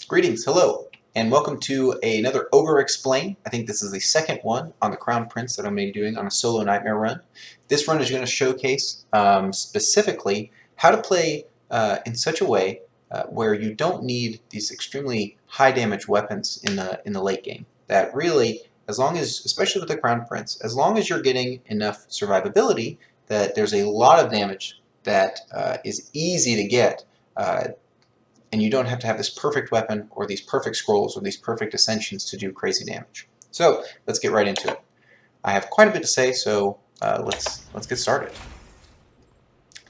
Greetings, hello, and welcome to another Over-Explain. I think this is the second one on the Crown Prince that I'm going to be doing on a solo Nightmare run. This run is going to showcase specifically how to play in such a way where you don't need these extremely high damage weapons in the late game. That really, as long as, especially with the Crown Prince, as long as you're getting enough survivability that there's a lot of damage that is easy to get, and you don't have to have this perfect weapon or these perfect scrolls or these perfect ascensions to do crazy damage. So let's get right into it. I have quite a bit to say, so let's get started.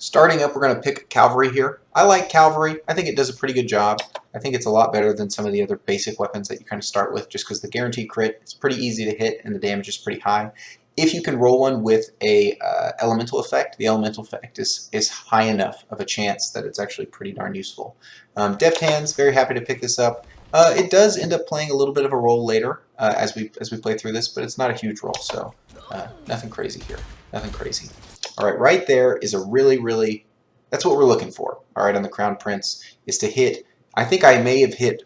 Starting up, we're going to pick Cavalry here. I like Cavalry. I think it does a pretty good job. I think it's a lot better than some of the other basic weapons that you kind of start with, just because the guaranteed crit is pretty easy to hit and the damage is pretty high. If you can roll one with a elemental effect, the elemental effect is high enough of a chance that it's actually pretty darn useful. Deft Hands, very happy to pick this up. It does end up playing a little bit of a role later as we play through this, but it's not a huge role, so nothing crazy here. Nothing crazy. All right, right there is a really, that's what we're looking for. All right, on the Crown Prince is to hit. I think I may have hit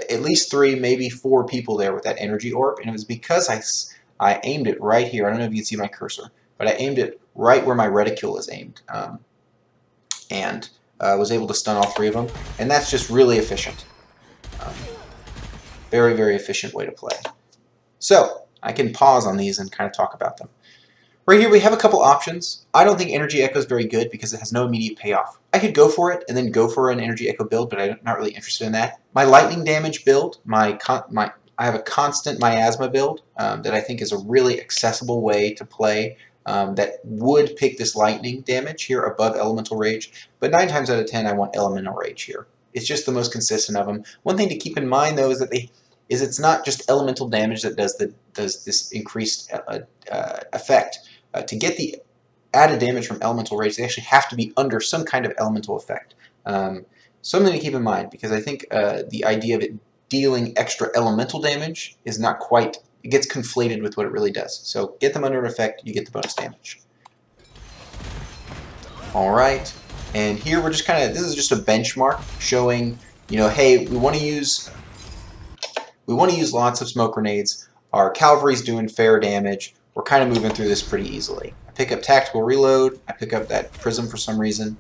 at least 3, maybe 4 people there with that energy orb, and it was because I aimed it right here. I don't know if you can see my cursor, but I aimed it right where my reticule is aimed, and was able to stun all 3 of them, and that's just really efficient. Very efficient way to play. So I can pause on these and kind of talk about them. Right here we have a couple options. I don't think Energy Echo is very good because it has no immediate payoff. I could go for it and then go for an Energy Echo build, but I'm not really interested in that. My lightning damage build, I have a constant miasma build that I think is a really accessible way to play that would pick this lightning damage here above elemental rage, but 9 times out of 10 I want elemental rage here. It's just the most consistent of them. One thing to keep in mind though is that it's not just elemental damage that does this increased effect. To get the added damage from elemental rage, they actually have to be under some kind of elemental effect. Something to keep in mind, because I think the idea of it dealing extra elemental damage is not quite, it gets conflated with what it really does. So get them under an effect, you get the bonus damage. Alright, and here we're just kind of, this is just a benchmark showing, you know, hey, we want to use lots of smoke grenades, our cavalry's doing fair damage, we're kind of moving through this pretty easily. I pick up Tactical Reload, I pick up that Prism for some reason,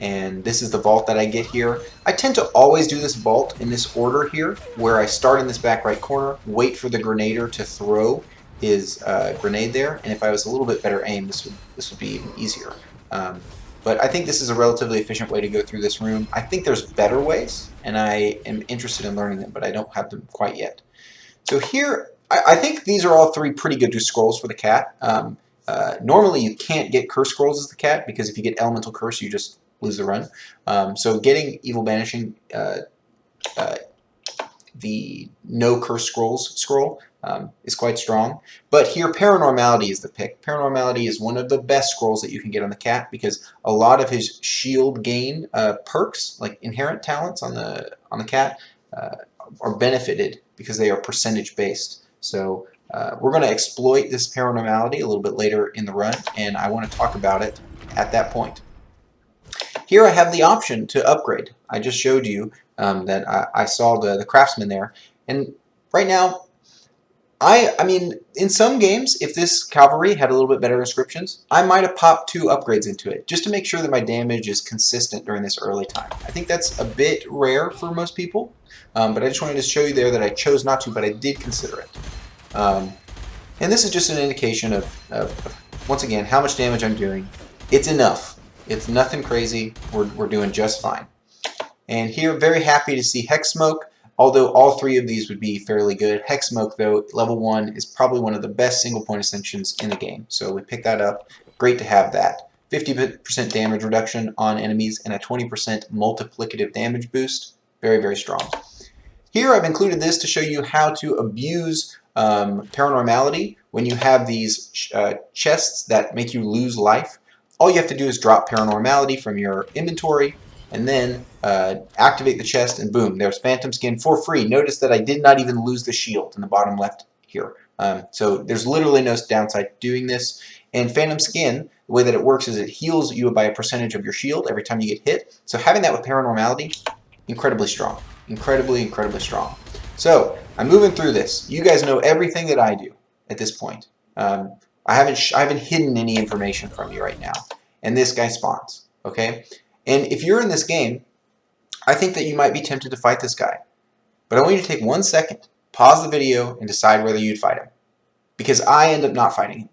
and this is the vault that I get here. I tend to always do this vault in this order here, where I start in this back right corner, wait for the grenader to throw his grenade there, and if I was a little bit better aimed, this would be even easier. But I think this is a relatively efficient way to go through this room. I think there's better ways, and I am interested in learning them, but I don't have them quite yet. So here, I think these are all 3 pretty good scrolls for the cat. Normally you can't get curse scrolls as the cat, because if you get elemental curse you just lose the run. So getting Evil Banishing, the no curse scrolls scroll, is quite strong. But here Paranormality is the pick. Paranormality is one of the best scrolls that you can get on the cat, because a lot of his shield gain perks, like inherent talents on the cat, are benefited because they are percentage based. So we're going to exploit this Paranormality a little bit later in the run, and I want to talk about it at that point. Here I have the option to upgrade. I just showed you that I saw the craftsman there, and right now, I mean, in some games, if this cavalry had a little bit better inscriptions, I might have popped 2 upgrades into it, just to make sure that my damage is consistent during this early time. I think that's a bit rare for most people, but I just wanted to show you there that I chose not to, but I did consider it. And this is just an indication of, once again, how much damage I'm doing. It's enough. It's nothing crazy. We're doing just fine. And here, very happy to see Hex Smoke, although all 3 of these would be fairly good. Hex Smoke, though, level 1 is probably one of the best single point ascensions in the game. So we pick that up. Great to have that. 50% damage reduction on enemies and a 20% multiplicative damage boost. Very strong. Here I've included this to show you how to abuse Paranormality when you have these chests that make you lose life. All you have to do is drop Paranormality from your inventory, and then activate the chest, and boom, there's Phantom Skin for free. Notice that I did not even lose the shield in the bottom left here. So there's literally no downside to doing this. And Phantom Skin, the way that it works is it heals you by a percentage of your shield every time you get hit. So having that with Paranormality, incredibly strong. incredibly, incredibly strong. So I'm moving through this. You guys know everything that I do at this point. I haven't hidden any information from you right now. And this guy spawns. Okay, and if you're in this game, I think that you might be tempted to fight this guy. But I want you to take 1 second, pause the video, and decide whether you'd fight him. Because I end up not fighting him.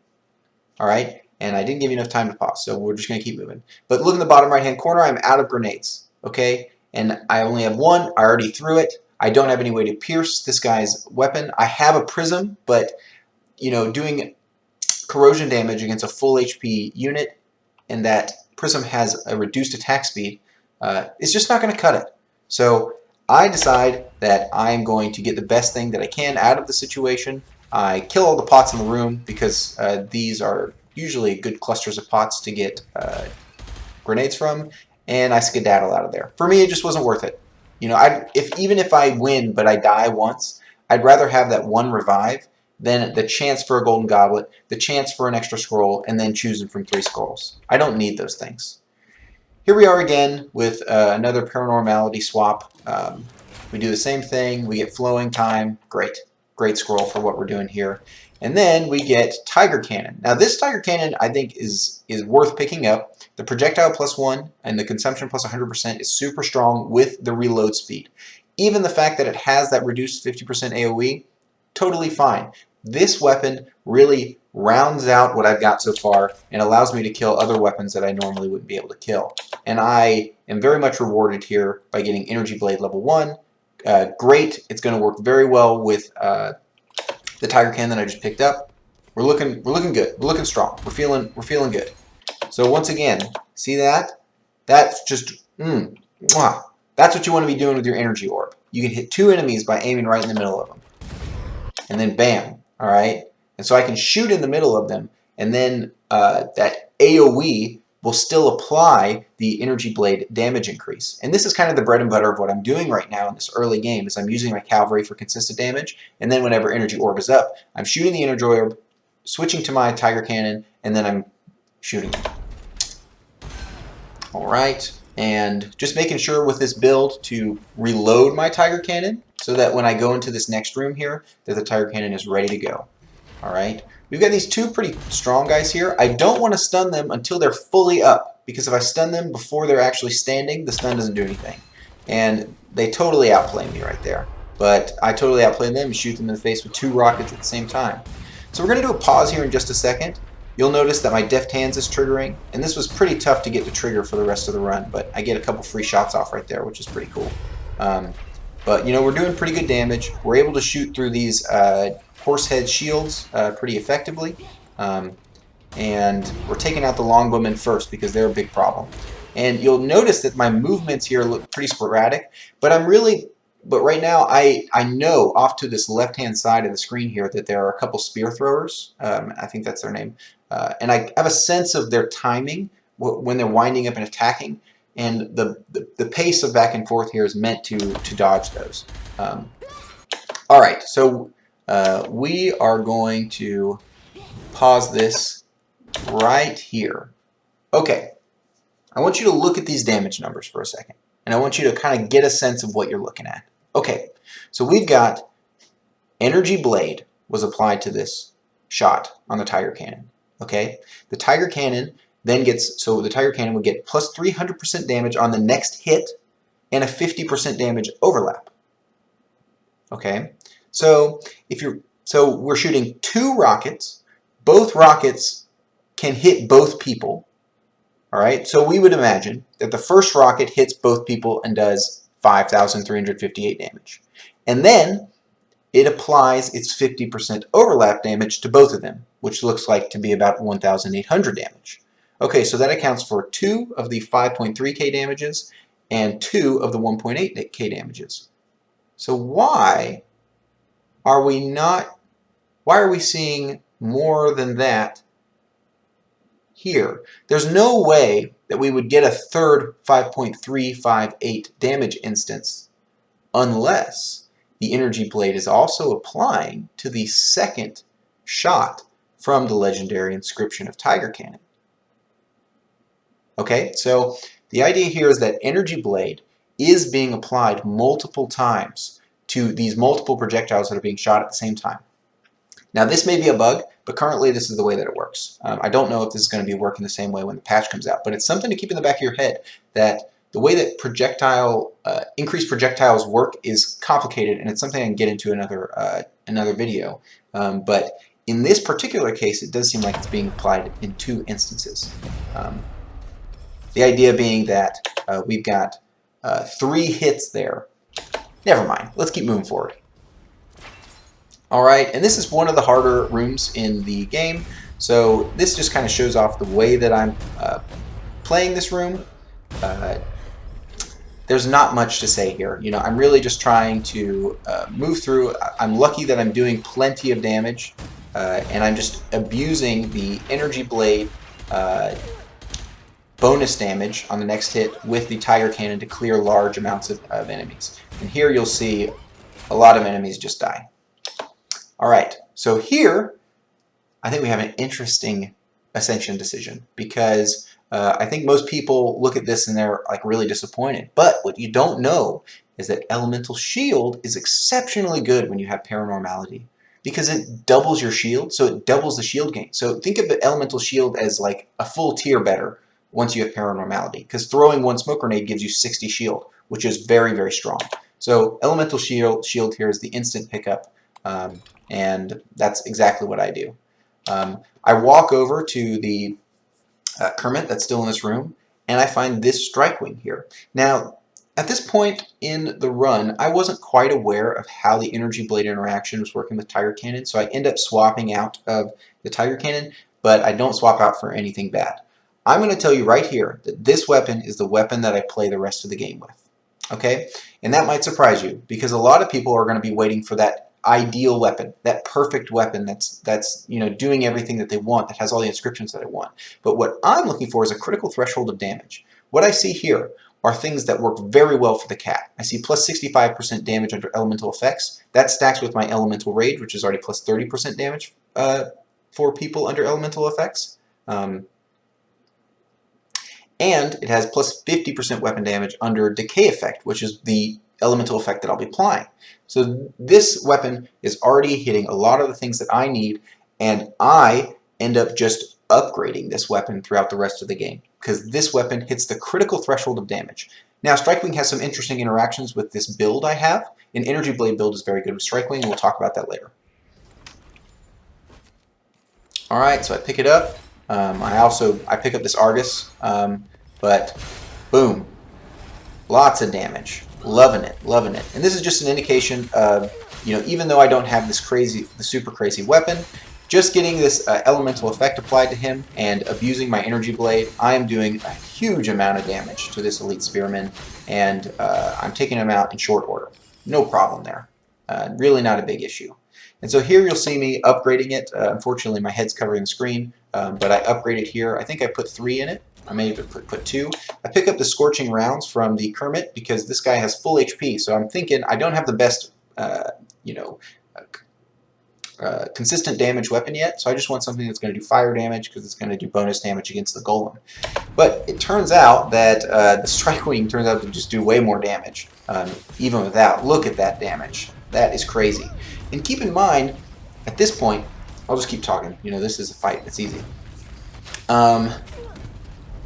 Alright? And I didn't give you enough time to pause, so we're just going to keep moving. But look in the bottom right-hand corner, I'm out of grenades. Okay? And I only have one. I already threw it. I don't have any way to pierce this guy's weapon. I have a prism, but, you know, doing corrosion damage against a full HP unit, and that prism has a reduced attack speed, it's just not going to cut it. So I decide that I'm going to get the best thing that I can out of the situation. I kill all the pots in the room because these are usually good clusters of pots to get grenades from, and I skedaddle out of there. For me, it just wasn't worth it. You know, even if I win but I die once, I'd rather have that one revive than the chance for a golden goblet, the chance for an extra scroll, and then choosing from 3 scrolls. I don't need those things. Here we are again with another paranormality swap. We do the same thing. We get flowing time. Great. Great scroll for what we're doing here. And then we get Tiger Cannon. Now this Tiger Cannon I think is worth picking up. The projectile +1 and the consumption +100% is super strong with the reload speed. Even the fact that it has that reduced 50% AoE, totally fine. This weapon really rounds out what I've got so far and allows me to kill other weapons that I normally wouldn't be able to kill. And I am very much rewarded here by getting Energy Blade level 1. Great. It's going to work very well with the Tiger Cannon that I just picked up. We're looking good. We're looking strong. We're feeling good. So once again, see that? That's just that's what you want to be doing with your energy orb. You can hit 2 enemies by aiming right in the middle of them. And then bam, all right? And so I can shoot in the middle of them, and then that AoE will still apply the Energy Blade damage increase. And this is kind of the bread and butter of what I'm doing right now in this early game, is I'm using my cavalry for consistent damage, and then whenever Energy Orb is up, I'm shooting the Energy Orb, switching to my Tiger Cannon, and then I'm shooting it. Alright, and just making sure with this build to reload my Tiger Cannon, so that when I go into this next room here, that the Tiger Cannon is ready to go. Alright, we've got these 2 pretty strong guys here. I don't want to stun them until they're fully up, because if I stun them before they're actually standing, the stun doesn't do anything. And they totally outplay me right there. But I totally outplay them and shoot them in the face with 2 rockets at the same time. So we're going to do a pause here in just a second. You'll notice that my deft hands is triggering, and this was pretty tough to get to trigger for the rest of the run, but I get a couple free shots off right there, which is pretty cool. But you know, we're doing pretty good damage. We're able to shoot through these horsehead shields pretty effectively, and we're taking out the longbowmen first because they're a big problem. And you'll notice that my movements here look pretty sporadic, but right now I know off to this left-hand side of the screen here that there are a couple spear throwers. I think that's their name. And I have a sense of their timing when they're winding up and attacking, and the pace of back and forth here is meant to dodge those. Alright, so we are going to pause this right here. Okay, I want you to look at these damage numbers for a second, and I want you to kind of get a sense of what you're looking at. Okay, so we've got Energy Blade was applied to this shot on the Tiger Cannon. Okay, the Tiger Cannon then gets, so the Tiger Cannon would get plus 300% damage on the next hit and a 50% damage overlap. Okay, so we're shooting 2 rockets. Both rockets can hit both people. All right, so we would imagine that the first rocket hits both people and does 5,358 damage. And then it applies its 50% overlap damage to both of them, which looks like to be about 1,800 damage. Okay, so that accounts for 2 of the 5.3k damages and 2 of the 1.8k damages. So why are we seeing more than that here? There's no way that we would get a third 5.358 damage instance unless the Energy Blade is also applying to the second shot from the legendary inscription of Tiger Cannon. Okay, so the idea here is that Energy Blade is being applied multiple times to these multiple projectiles that are being shot at the same time. Now this may be a bug, but currently this is the way that it works. I don't know if this is going to be working the same way when the patch comes out, but it's something to keep in the back of your head that the way that increased projectiles work is complicated, and it's something I can get into another video. But in this particular case, it does seem like it's being applied in 2 instances. The idea being that we've got 3 hits there. Never mind. Let's keep moving forward. Alright, and this is one of the harder rooms in the game, so this just kind of shows off the way that I'm playing this room. There's not much to say here. You know, I'm really just trying to move through. I'm lucky that I'm doing plenty of damage, and I'm just abusing the energy blade bonus damage on the next hit with the tiger cannon to clear large amounts of enemies. And here you'll see a lot of enemies just die. Alright, so here I think we have an interesting ascension decision, because I think most people look at this and they're like really disappointed. But what you don't know is that Elemental Shield is exceptionally good when you have Paranormality, because it doubles your shield, so it doubles the shield gain. So think of the Elemental Shield as like a full tier better once you have Paranormality, because throwing 1 smoke grenade gives you 60 shield, which is very, very strong. So Elemental Shield here is the instant pickup. And that's exactly what I do. I walk over to the Kermit that's still in this room, and I find this Strikewing here. Now, at this point in the run, I wasn't quite aware of how the Energy Blade interaction was working with Tiger Cannon, so I end up swapping out of the Tiger Cannon, but I don't swap out for anything bad. I'm going to tell you right here that this weapon is the weapon that I play the rest of the game with. Okay? And that might surprise you, because a lot of people are going to be waiting for that ideal weapon, that perfect weapon that's you know, doing everything that they want, that has all the inscriptions that I want. But what I'm looking for is a critical threshold of damage. What I see here are things that work very well for the cat. I see plus 65% damage under elemental effects. That stacks with my elemental rage, which is already plus 30% damage for people under elemental effects. And it has plus 50% weapon damage under decay effect, which is the elemental effect that I'll be applying. So this weapon is already hitting a lot of the things that I need, and I end up just upgrading this weapon throughout the rest of the game, because this weapon hits the critical threshold of damage. Now, Strikewing has some interesting interactions with this build I have. An Energy Blade build is very good with Strikewing, and we'll talk about that later. Alright, so I pick it up. I pick up this Argus, but boom, lots of damage. Loving it, loving it. And this is just an indication of, you know, even though I don't have this super crazy weapon, just getting this elemental effect applied to him and abusing my Energy Blade, I am doing a huge amount of damage to this Elite Spearman, and I'm taking him out in short order. No problem there. Really not a big issue. And so here you'll see me upgrading it. Unfortunately, my head's covering the screen, but I upgraded here. I think I put 3 in it. I may have put 2. I pick up the Scorching Rounds from the Kermit because this guy has full HP, so I'm thinking I don't have the best, consistent damage weapon yet, so I just want something that's going to do fire damage because it's going to do bonus damage against the Golem. But it turns out that the Strikewing turns out to just do way more damage, even without. Look at that damage. That is crazy. And keep in mind, at this point, I'll just keep talking. You know, this is a fight. It's easy.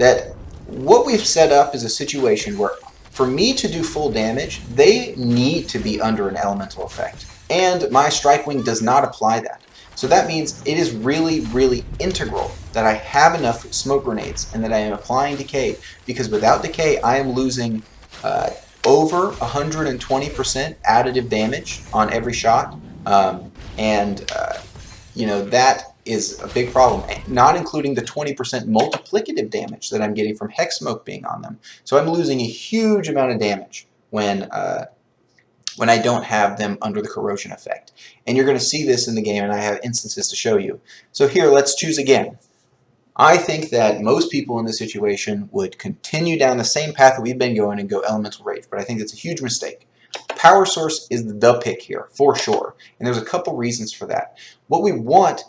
That what we've set up is a situation where for me to do full damage, they need to be under an elemental effect. And my Strikewing does not apply that. So that means it is really, really integral that I have enough smoke grenades and that I am applying decay, because without decay, I am losing over 120% additive damage on every shot. You know, that is a big problem, not including the 20% multiplicative damage that I'm getting from Hex Smoke being on them. So I'm losing a huge amount of damage when I don't have them under the corrosion effect. And you're going to see this in the game, and I have instances to show you. So here, let's choose again. I think that most people in this situation would continue down the same path that we've been going and go Elemental Rage, but I think that's a huge mistake. Power Source is the pick here, for sure, and there's a couple reasons for that. What we want,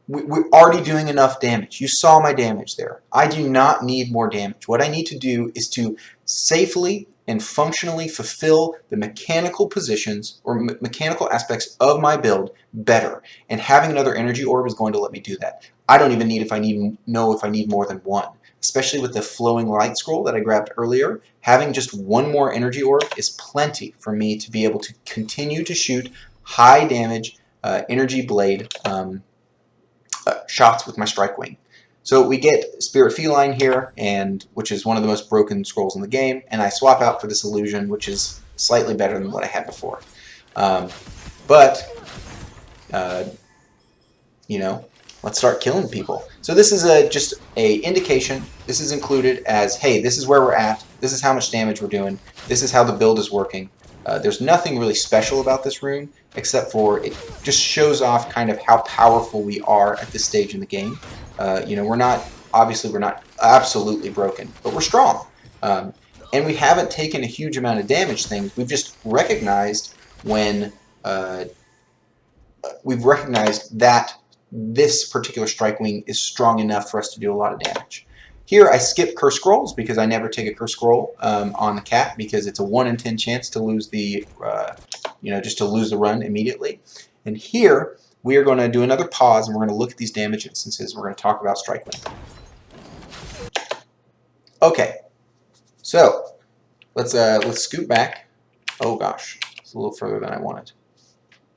we're already doing enough damage. You saw my damage there. I do not need more damage. What I need to do is to safely and functionally fulfill the mechanical positions or mechanical aspects of my build better. And having another energy orb is going to let me do that. I don't even know if I need more than one. Especially with the flowing light scroll that I grabbed earlier, having just one more energy orb is plenty for me to be able to continue to shoot high damage energy blade shots with my strike wing. So we get Spirit Feline here, and which is one of the most broken scrolls in the game, and I swap out for this illusion, which is slightly better than what I had before. You know, let's start killing people. So this is just a indication. This is included as, hey, this is where we're at. This is how much damage we're doing. This is how the build is working. There's nothing really special about this room, except for it just shows off kind of how powerful we are at this stage in the game. You know, we're not absolutely broken, but we're strong. And we haven't taken a huge amount of damage things. We've just recognized when we've recognized that this particular strike wing is strong enough for us to do a lot of damage. Here I skip curse scrolls because I never take a curse scroll on the cat because it's a 1 in 10 chance to lose the, just to lose the run immediately. And here we are going to do another pause and we're going to look at these damage instances. We're going to talk about strike wing. Okay, so let's scoot back. Oh gosh, it's a little further than I wanted.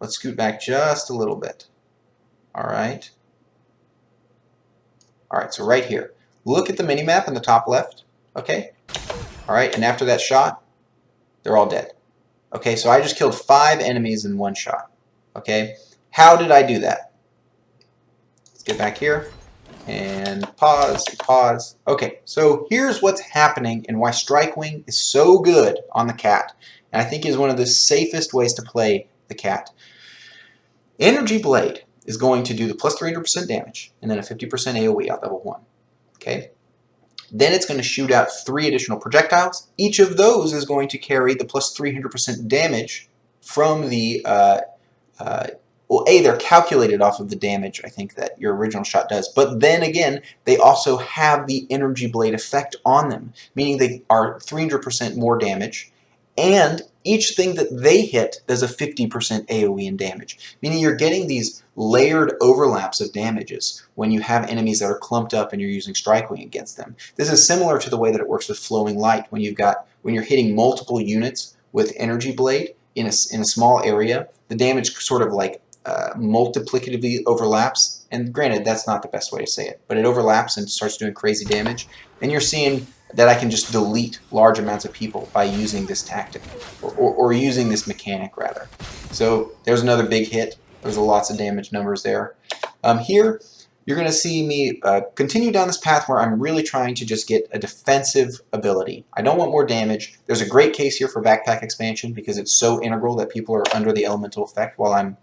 Let's scoot back just a little bit. All right, so right here. Look at the mini-map in the top left, okay? All right, and after that shot, they're all dead. Okay, so I just killed 5 enemies in one shot, okay? How did I do that? Let's get back here and pause. Okay, so here's what's happening and why Strike Wing is so good on the cat, and I think is one of the safest ways to play the cat. Energy Blade is going to do the plus 300% damage and then a 50% AoE at level 1. Okay. Then it's going to shoot out 3 additional projectiles. Each of those is going to carry the plus 300% damage from the, well, they're calculated off of the damage, I think, that your original shot does. But then again, they also have the Energy Blade effect on them, meaning they are 300% more damage. And each thing that they hit does a 50% AoE in damage, meaning you're getting these layered overlaps of damages when you have enemies that are clumped up and you're using Strike Wing against them. This is similar to the way that it works with Flowing Light when you're hitting multiple units with Energy Blade in a small area. The damage sort of like multiplicatively overlaps, and granted that's not the best way to say it, but it overlaps and starts doing crazy damage, and you're seeing that I can just delete large amounts of people by using this tactic, or using this mechanic rather. So there's another big hit. There's lots of damage numbers there. Here you're going to see me continue down this path where I'm really trying to just get a defensive ability. I don't want more damage. There's a great case here for backpack expansion because it's so integral that people are under the elemental effect while I'm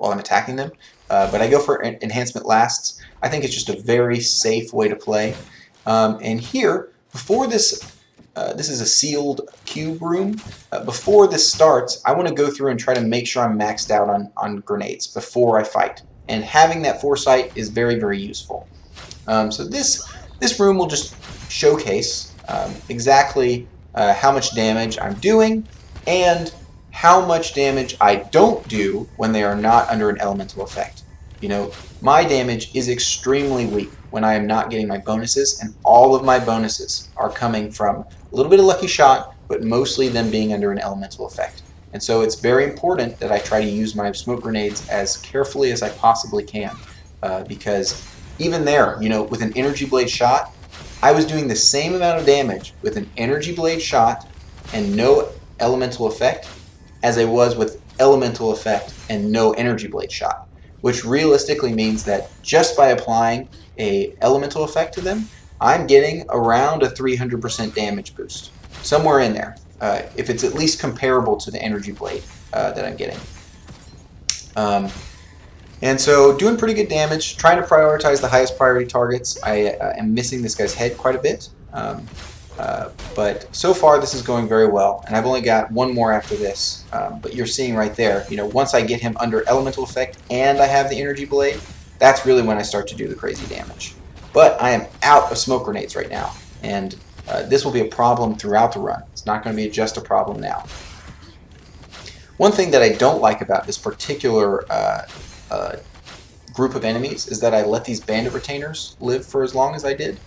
attacking them. But I go for enhancement lasts. I think it's just a very safe way to play. And here, before this, this is a sealed cube room. Before this starts, I want to go through and try to make sure I'm maxed out on grenades before I fight. And having that foresight is very, very useful. So this room will just showcase exactly how much damage I'm doing and how much damage I don't do when they are not under an elemental effect. You know, my damage is extremely weak when I am not getting my bonuses, and all of my bonuses are coming from a little bit of lucky shot, but mostly them being under an elemental effect. And so it's very important that I try to use my smoke grenades as carefully as I possibly can, because even there, you know, with an Energy Blade shot, I was doing the same amount of damage with an Energy Blade shot and no elemental effect as I was with elemental effect and no Energy Blade shot, which realistically means that just by applying a elemental effect to them, I'm getting around a 300% damage boost, somewhere in there, if it's at least comparable to the Energy Blade that I'm getting. And so doing pretty good damage, trying to prioritize the highest priority targets. I am missing this guy's head quite a bit, but so far this is going very well, and I've only got one more after this, but you're seeing right there, you know, once I get him under elemental effect and I have the Energy Blade, that's really when I start to do the crazy damage. But I am out of smoke grenades right now, and this will be a problem throughout the run. It's not going to be just a problem now. One thing that I don't like about this particular group of enemies is that I let these bandit retainers live for as long as I did.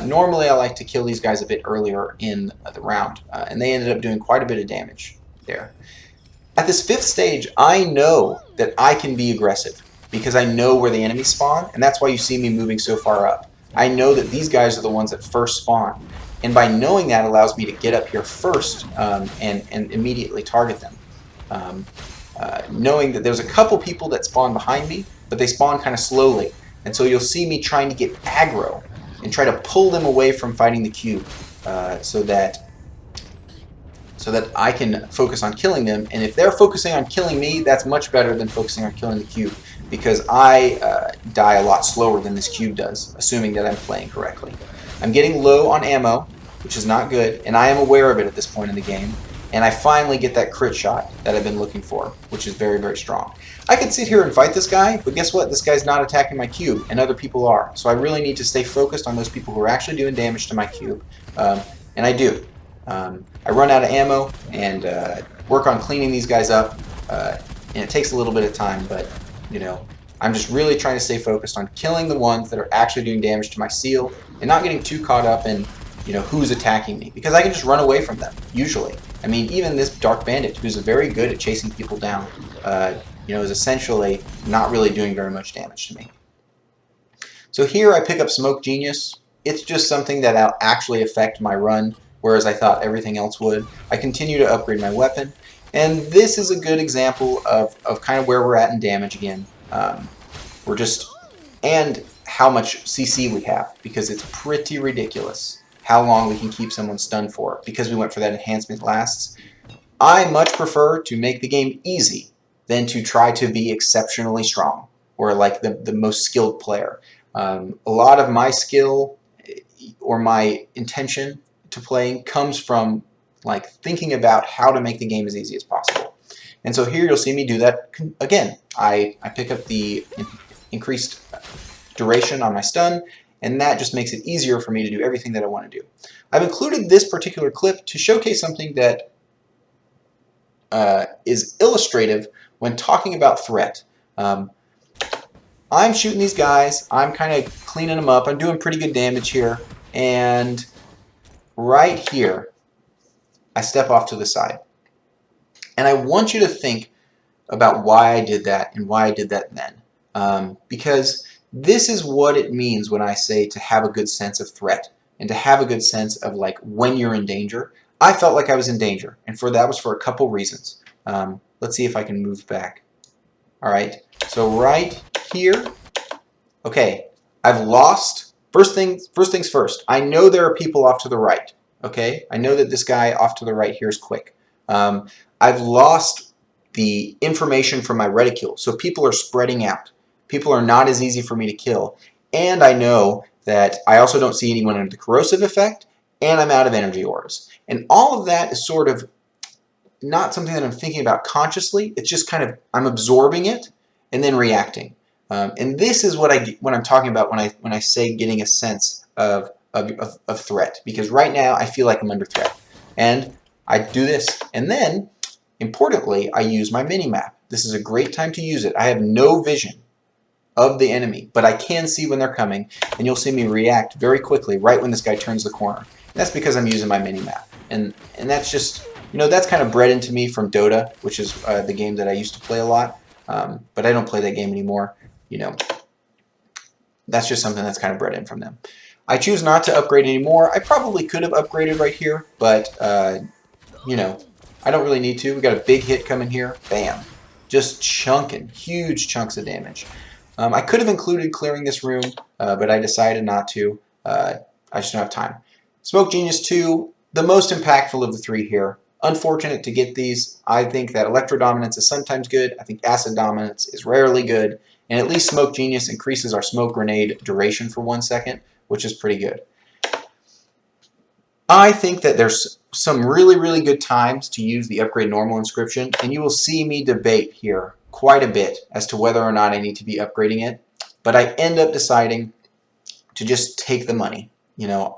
Normally I like to kill these guys a bit earlier in the round, and they ended up doing quite a bit of damage there. At this 5th stage, I know that I can be aggressive because I know where the enemies spawn, and that's why you see me moving so far up. I know that these guys are the ones that first spawn, and by knowing that allows me to get up here first and immediately target them. Knowing that there's a couple people that spawn behind me, but they spawn kind of slowly, and so you'll see me trying to get aggro and try to pull them away from fighting the cube so that I can focus on killing them. And if they're focusing on killing me, that's much better than focusing on killing the cube, because I die a lot slower than this cube does, assuming that I'm playing correctly. I'm getting low on ammo, which is not good, and I am aware of it at this point in the game. And I finally get that crit shot that I've been looking for, which is very, very strong. I could sit here and fight this guy, but guess what? This guy's not attacking my cube, and other people are. So I really need to stay focused on those people who are actually doing damage to my cube, and I do. I run out of ammo and work on cleaning these guys up, and it takes a little bit of time, but you know, I'm just really trying to stay focused on killing the ones that are actually doing damage to my seal and not getting too caught up in, you know, who's attacking me, because I can just run away from them usually. I mean, even this Dark Bandit, who's very good at chasing people down, you know, is essentially not really doing very much damage to me. So here I pick up Smoke Genius. It's just something that'll actually affect my run, whereas I thought everything else would. I continue to upgrade my weapon, and this is a good example of kind of where we're at in damage again. And how much CC we have, because it's pretty ridiculous how long we can keep someone stunned for, because we went for that enhancement lasts. I much prefer to make the game easy than to try to be exceptionally strong or like the most skilled player. A lot of my skill or my intention to playing comes from like thinking about how to make the game as easy as possible. And so here you'll see me do that again. I pick up the increased duration on my stun, and that just makes it easier for me to do everything that I want to do. I've included this particular clip to showcase something that is illustrative when talking about threat. I'm shooting these guys, I'm kind of cleaning them up, I'm doing pretty good damage here, and right here, I step off to the side. And I want you to think about why I did that and why I did that then. Because this is what it means when I say to have a good sense of threat and to have a good sense of like when you're in danger. I felt like I was in danger, and that was for a couple reasons. Let's see if I can move back. All right, so right here, okay, I've lost. First things first. I know there are people off to the right. Okay, I know that this guy off to the right here is quick. I've lost the information from my reticule, so people are spreading out. People are not as easy for me to kill. And I know that I also don't see anyone under the corrosive effect, and I'm out of energy orbs. And all of that is sort of not something that I'm thinking about consciously. It's just kind of, I'm absorbing it and then reacting. And this is what I'm talking about when I say getting a sense of threat. Because right now I feel like I'm under threat. And I do this. And then, importantly, I use my mini-map. This is a great time to use it. I have no vision of the enemy, but I can see when they're coming, and you'll see me react very quickly right when this guy turns the corner. And that's because I'm using my mini-map. And that's just, you know, that's kind of bred into me from Dota, which is the game that I used to play a lot, but I don't play that game anymore. You know, that's just something that's kind of bred in from them. I choose not to upgrade anymore. I probably could have upgraded right here, but, you know, I don't really need to. We got a big hit coming here. Bam. Just chunking. Huge chunks of damage. I could have included clearing this room, but I decided not to. I just don't have time. Smoke Genius 2, the most impactful of the three here. Unfortunate to get these. I think that Electro Dominance is sometimes good. I think Acid Dominance is rarely good. And at least Smoke Genius increases our smoke grenade duration for 1 second, which is pretty good. I think that there's some really, really good times to use the Upgrade Normal Inscription, and you will see me debate here quite a bit as to whether or not I need to be upgrading it. But I end up deciding to just take the money. You know,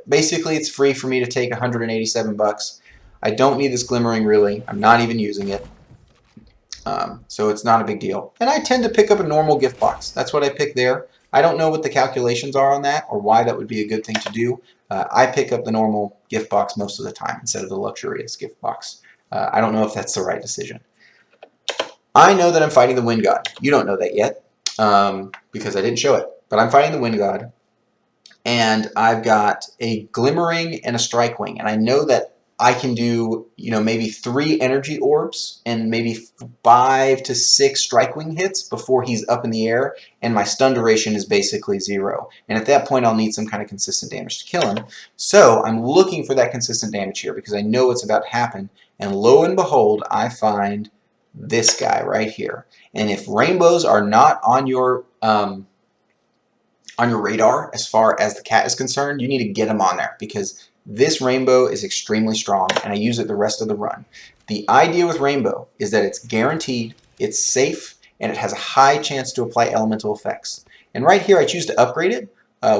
basically it's free for me to take 187 bucks. I don't need this glimmering really. I'm not even using it. So it's not a big deal. And I tend to pick up a normal gift box. That's what I pick there. I don't know what the calculations are on that or why that would be a good thing to do. I pick up the normal gift box most of the time instead of the luxurious gift box. I don't know if that's the right decision. I know that I'm fighting the Wind God. You don't know that yet because I didn't show it. But I'm fighting the Wind God. And I've got a Glimmering and a Strike Wing. And I know that I can do, maybe 3 energy orbs and maybe 5 to 6 Strike Wing hits before he's up in the air, and my stun duration is basically 0. And at that point, I'll need some kind of consistent damage to kill him. So I'm looking for that consistent damage here because I know it's about to happen. And lo and behold, I find this guy right here. And if rainbows are not on your radar as far as the cat is concerned, you need to get them on there because this rainbow is extremely strong, and I use it the rest of the run. The idea with rainbow is that it's guaranteed, it's safe, and it has a high chance to apply elemental effects. And right here I choose to upgrade it,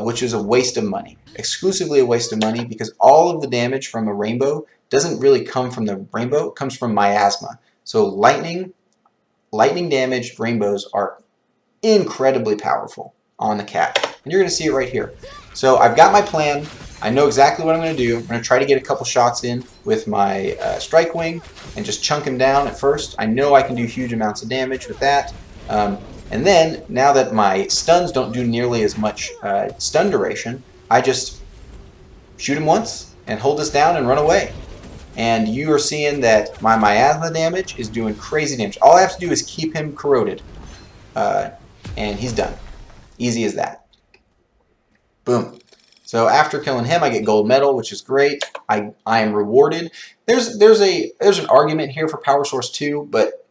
which is a waste of money. Exclusively a waste of money because all of the damage from a rainbow doesn't really come from the rainbow, it comes from miasma. So lightning damage rainbows are incredibly powerful on the cat. And you're going to see it right here. So I've got my plan. I know exactly what I'm going to do. I'm going to try to get a couple shots in with my Strike Wing and just chunk him down at first. I know I can do huge amounts of damage with that. And then, now that my stuns don't do nearly as much stun duration, I just shoot him once and hold this down and run away. And you are seeing that my miasma damage is doing crazy damage. All I have to do is keep him corroded. And he's done. Easy as that. Boom. So after killing him, I get gold medal, which is great. I am rewarded. There's an argument here for Power Source 2, but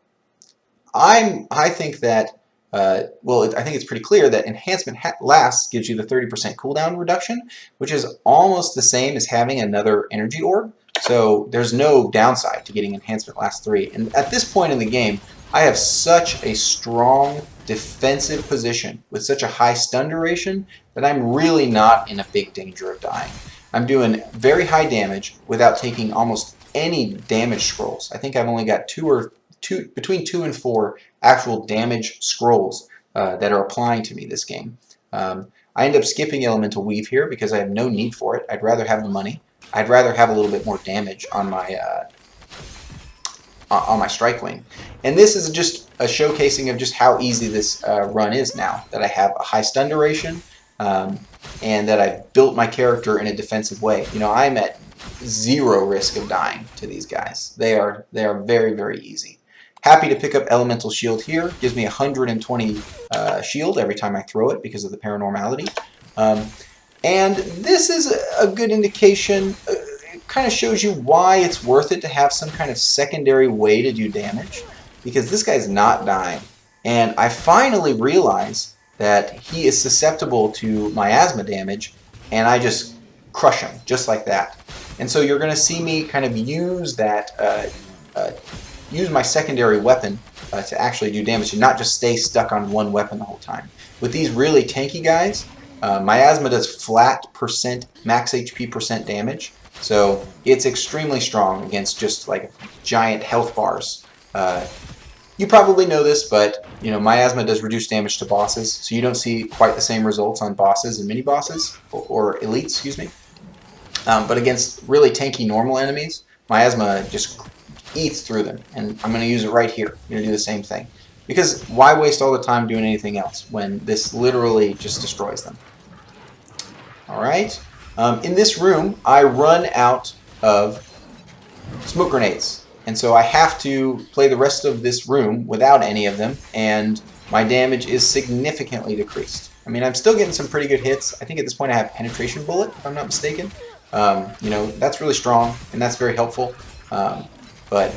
I think that I think it's pretty clear that Enhancement Lasts gives you the 30% cooldown reduction, which is almost the same as having another energy orb. So there's no downside to getting Enhancement Last 3. And at this point in the game, I have such a strong defensive position with such a high stun duration that I'm really not in a big danger of dying. I'm doing very high damage without taking almost any damage scrolls. I think I've only got between 2 and 4 actual damage scrolls that are applying to me this game. I end up skipping Elemental Weave here because I have no need for it. I'd rather have the money. I'd rather have a little bit more damage on my Strike Wing. And this is just a showcasing of just how easy this run is now, that I have a high stun duration and that I've built my character in a defensive way. I'm at 0 risk of dying to these guys. They are very, very easy. Happy to pick up Elemental Shield here. Gives me 120 shield every time I throw it because of the paranormality. And this is a good indication. It kind of shows you why it's worth it to have some kind of secondary way to do damage, because this guy's not dying. And I finally realize that he is susceptible to miasma damage, and I just crush him, just like that. And so you're going to see me kind of use that, use my secondary weapon to actually do damage, and not just stay stuck on one weapon the whole time. With these really tanky guys, miasma does flat max HP percent damage, so it's extremely strong against just like giant health bars. You probably know this, but miasma does reduce damage to bosses, so you don't see quite the same results on bosses and mini bosses or elites, excuse me. But against really tanky normal enemies, miasma just eats through them, and I'm going to use it right here. I'm going to do the same thing, because why waste all the time doing anything else when this literally just destroys them? All right. In this room, I run out of smoke grenades, and so I have to play the rest of this room without any of them, and my damage is significantly decreased. I mean, I'm still getting some pretty good hits. I think at this point I have Penetration Bullet, if I'm not mistaken. That's really strong, and that's very helpful. But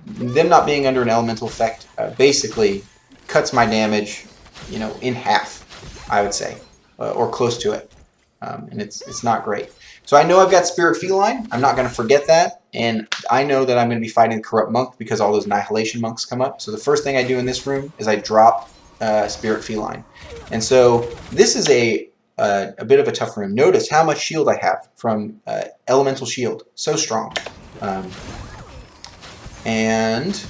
them not being under an elemental effect basically cuts my damage, in half, I would say, or close to it. And it's not great. So I know I've got Spirit Feline. I'm not going to forget that. And I know that I'm going to be fighting the Corrupt Monk because all those Annihilation Monks come up. So the first thing I do in this room is I drop Spirit Feline. And so this is a a bit of a tough room. Notice how much shield I have from Elemental Shield. So strong. And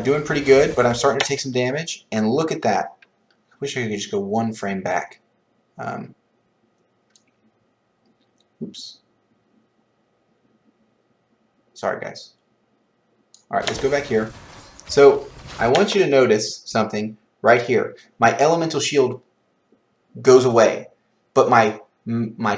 doing pretty good, but I'm starting to take some damage. And look at that. I wish I could just go one frame back. Oops. Sorry, guys. All right, let's go back here. So I want you to notice something right here. My Elemental Shield goes away, but my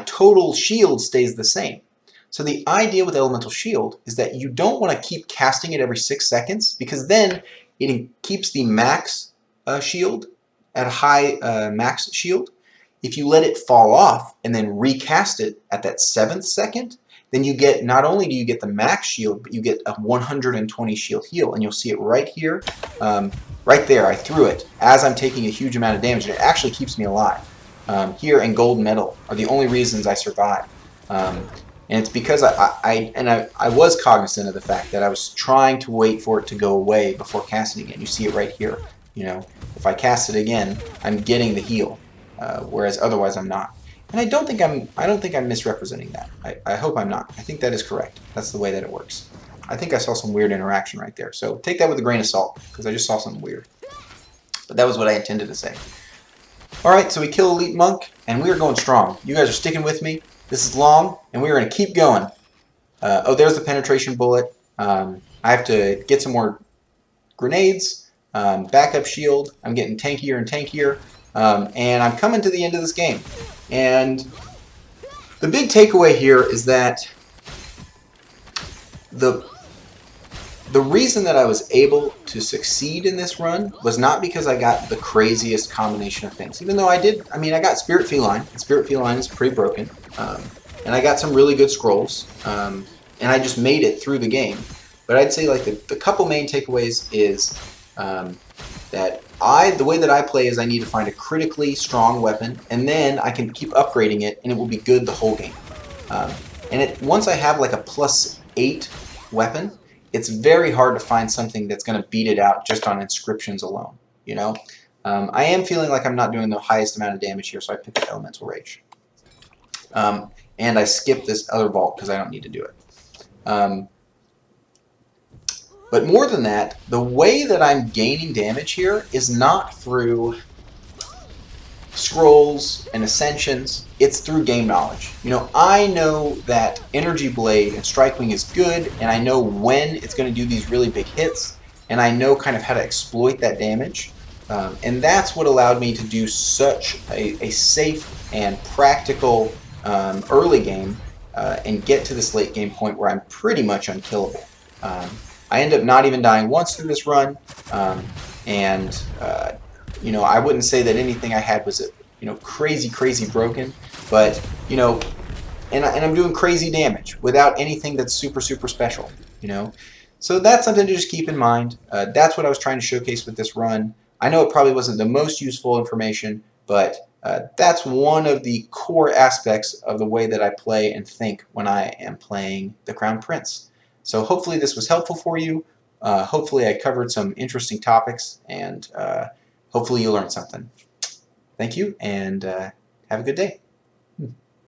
total shield stays the same. So the idea with Elemental Shield is that you don't want to keep casting it every 6 seconds, because then it keeps the max shield at a high max shield. If you let it fall off and then recast it at that 7th second, then you get, not only do you get the max shield, but you get a 120 shield heal, and you'll see it right here, right there. I threw it as I'm taking a huge amount of damage, and it actually keeps me alive. Here and gold medal are the only reasons I survive. And it's because I was cognizant of the fact that I was trying to wait for it to go away before casting again. You see it right here. You know, if I cast it again, I'm getting the heal, whereas otherwise I'm not. And I don't think I'm misrepresenting that. I hope I'm not. I think that is correct. That's the way that it works. I think I saw some weird interaction right there. So take that with a grain of salt, because I just saw something weird. But that was what I intended to say. Alright, so we kill Elite Monk, and we are going strong. You guys are sticking with me. This is long, and we're going to keep going. Oh, there's the penetration bullet. I have to get some more grenades, backup shield. I'm getting tankier and tankier, and I'm coming to the end of this game. And the big takeaway here is that the reason that I was able to succeed in this run was not because I got the craziest combination of things. Even though I did, I mean, I got Spirit Feline, and Spirit Feline is pretty broken. And I got some really good scrolls, and I just made it through the game. But I'd say like the couple main takeaways is that the way that I play is I need to find a critically strong weapon, and then I can keep upgrading it, and it will be good the whole game. Once I have like a +8 weapon, it's very hard to find something that's going to beat it out just on inscriptions alone. You know, I am feeling like I'm not doing the highest amount of damage here, so I picked up Elemental Rage. And I skipped this other vault because I don't need to do it. But more than that, the way that I'm gaining damage here is not through scrolls and ascensions. It's through game knowledge. You know, I know that Energy Blade and Strike Wing is good, and I know when it's going to do these really big hits, and I know kind of how to exploit that damage. And that's what allowed me to do such a safe and practical early game and get to this late game point where I'm pretty much unkillable. I end up not even dying once through this run, you know, I wouldn't say that anything I had was, you know, crazy broken, but, you know, and I'm doing crazy damage without anything that's super special, you know. So that's something to just keep in mind. That's what I was trying to showcase with this run. I know it probably wasn't the most useful information, but that's one of the core aspects of the way that I play and think when I am playing the Crown Prince. So hopefully this was helpful for you. Hopefully I covered some interesting topics, and hopefully you learned something. Thank you, and have a good day.